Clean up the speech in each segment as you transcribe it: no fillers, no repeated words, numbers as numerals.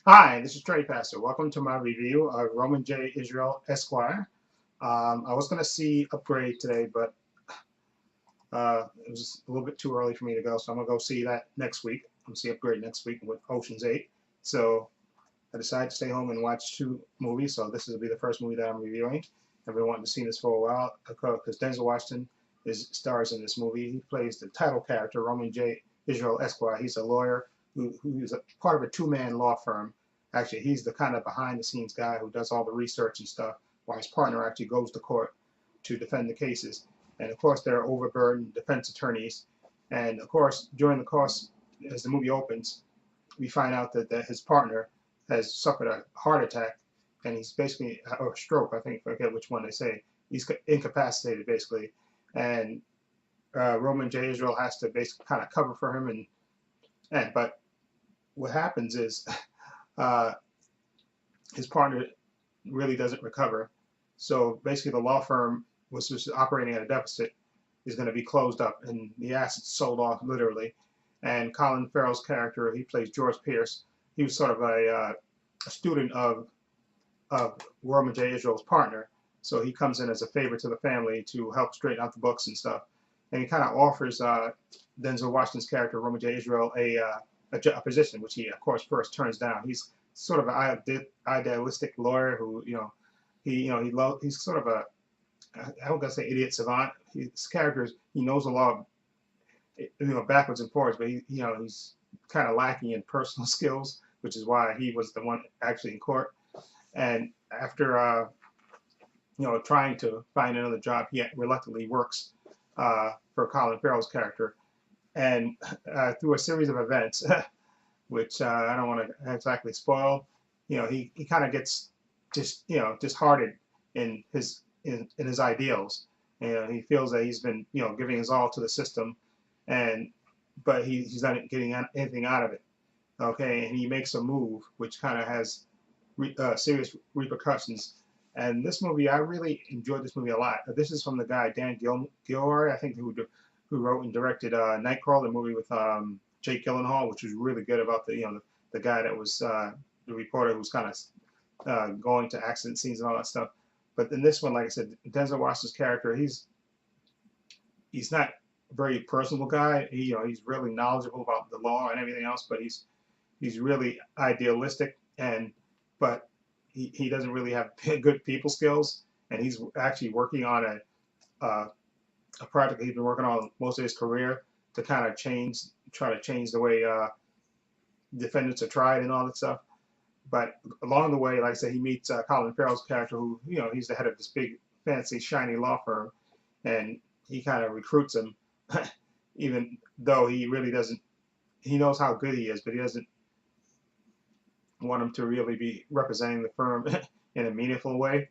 Hi, this is Trey Pastor. Welcome to my review of Roman J. Israel Esquire. I was going to see Upgrade today, but it was a little bit too early for me to go, so I'm going to go see that next week. I'm going to see Upgrade next week with Ocean's 8. So I decided to stay home and watch two movies, so this will be the first movie that I'm reviewing. I've been wanting to see this for a while because Denzel Washington stars in this movie. He plays the title character, Roman J. Israel Esquire. He's a lawyer who is a part of a two-man law firm. Actually, he's the kind of behind-the-scenes guy who does all the research and stuff, while his partner actually goes to court to defend the cases. And of course, there are overburdened defense attorneys. And of course, during the course, as the movie opens, we find out that his partner has suffered a heart attack, and he's basically, or a stroke, I think, I forget which one they say. He's incapacitated, basically. And Roman J. Israel has to basically kind of cover for him. But what happens is uh, his partner really doesn't recover. So basically, the law firm was just operating at a deficit is going to be closed up, and the assets sold off literally. And Colin Farrell's character, he plays George Pierce. He was sort of a student of Roman J. Israel's partner, so he comes in as a favor to the family to help straighten out the books and stuff. And he kind of offers Denzel Washington's character, Roman J. Israel, a position, which he, of course, first turns down. He's sort of an idealistic lawyer who, he's sort of a, I don't gonna say idiot savant. His character he knows a lot, backwards and forwards, but he's kind of lacking in personal skills, which is why he was the one actually in court. And after trying to find another job, he reluctantly works for Colin Farrell's character, and through a series of events, which I don't want to exactly spoil, he kind of gets disheartened in his ideals. And he feels that he's been giving his all to the system, and but he's not getting anything out of it. Okay, and he makes a move which kind of has serious repercussions. And this movie, I really enjoyed this movie a lot. This is from the guy Dan Gilroy, I think, who wrote and directed Nightcrawler, the movie with Jake Gyllenhaal, which was really good about the guy that was the reporter who was kind of going to accident scenes and all that stuff. But in this one, like I said, Denzel Washington's character, he's not a very personable guy. He's really knowledgeable about the law and everything else, but he's really idealistic, and but he doesn't really have good people skills. And he's actually working on a project he's been working on most of his career to kind of try to change the way defendants are tried and all that stuff. But along the way, like I said, he meets Colin Farrell's character, who he's the head of this big, fancy, shiny law firm, and he kind of recruits him, even though he really doesn't. He knows how good he is, but he doesn't want him to really be representing the firm in a meaningful way.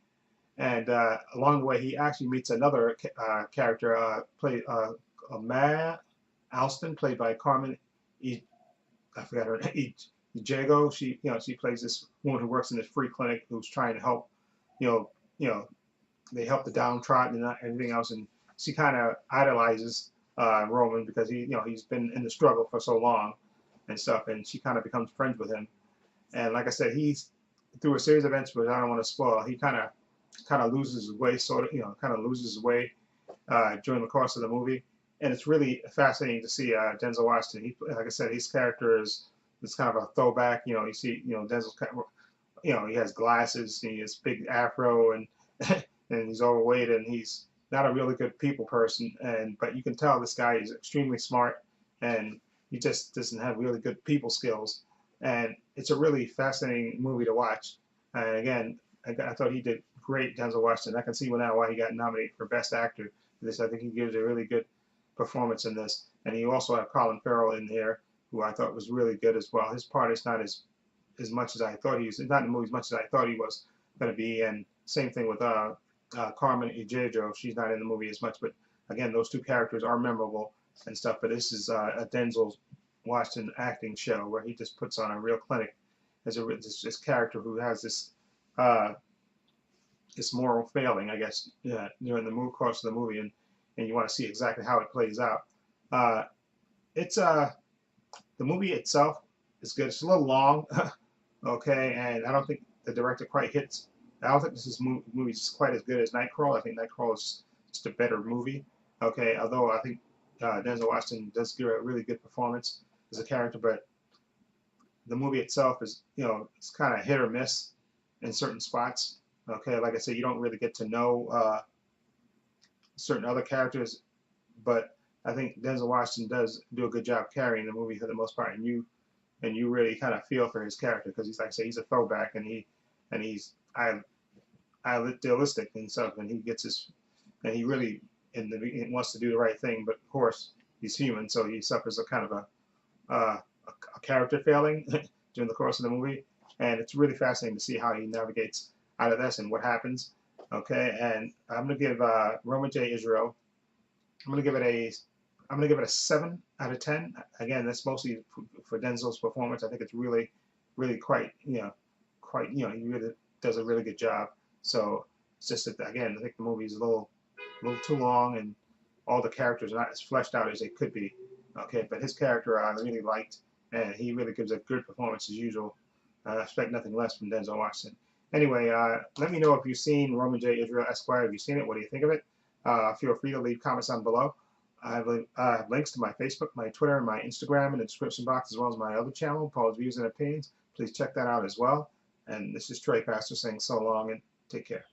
And along the way, he actually meets another character, played Ma Alston, played by Carmen E. I forgot her name. Jago. She plays this woman who works in this free clinic who's trying to help, you know, you know, they help the downtrodden and everything else. And she kind of idolizes Roman because he's been in the struggle for so long and stuff. And she kind of becomes friends with him. And like I said, he's through a series of events, which I don't want to spoil. He kind of loses his way, sort of, kind of loses his way during the course of the movie. And it's really fascinating to see Denzel Washington. Like I said, his character is kind of a throwback. You see, Denzel's, he has glasses, he has big afro, and and he's overweight, and he's not a really good people person. But you can tell this guy is extremely smart, and he just doesn't have really good people skills. And it's a really fascinating movie to watch. And again, I thought he did great, Denzel Washington. I can see now why he got nominated for Best Actor for this. I think he gives a really good performance in this. And you also have Colin Farrell in here, who I thought was really good as well. His part is not as much as I thought he was. Not in the movie as much as I thought he was going to be. And same thing with Carmen Ejejo. She's not in the movie as much, but again, those two characters are memorable and stuff. But this is a Denzel Washington acting show where he just puts on a real clinic as this character who has uh, this moral failing, I guess, during the course of the movie, and you want to see exactly how it plays out. It's the movie itself is good. It's a little long, Okay, and I don't think the director quite hits. I don't think this movie is quite as good as Nightcrawler. I think Nightcrawler is just a better movie. Okay, although I think Denzel Washington does give a really good performance as a character, but the movie itself is, it's kind of hit or miss in certain spots. Okay, like I said, you don't really get to know certain other characters, but I think Denzel Washington does do a good job carrying the movie for the most part, and you really kind of feel for his character because he's, like I say, he's a throwback, and he's idealistic and stuff, and he gets his, and he really he wants to do the right thing, but of course he's human, so he suffers a kind of a character failing during the course of the movie, and it's really fascinating to see how he navigates out of this and what happens. Okay, and I'm gonna give Roman J. Israel. I'm gonna give it a I'm gonna give it a 7 out of 10. Again, that's mostly for Denzel's performance. I think it's really, really quite he really does a really good job. So it's just that again, I think the movie is a little too long, and all the characters are not as fleshed out as they could be. Okay, but his character I really liked, and he really gives a good performance as usual. I expect nothing less from Denzel Washington. Anyway, let me know if you've seen Roman J. Israel Esquire. Have you seen it? What do you think of it? Feel free to leave comments down below. I have links to my Facebook, my Twitter, and my Instagram in the description box, as well as my other channel, Paul's Views and Opinions. Please check that out as well. And this is Trey Pastor saying so long and take care.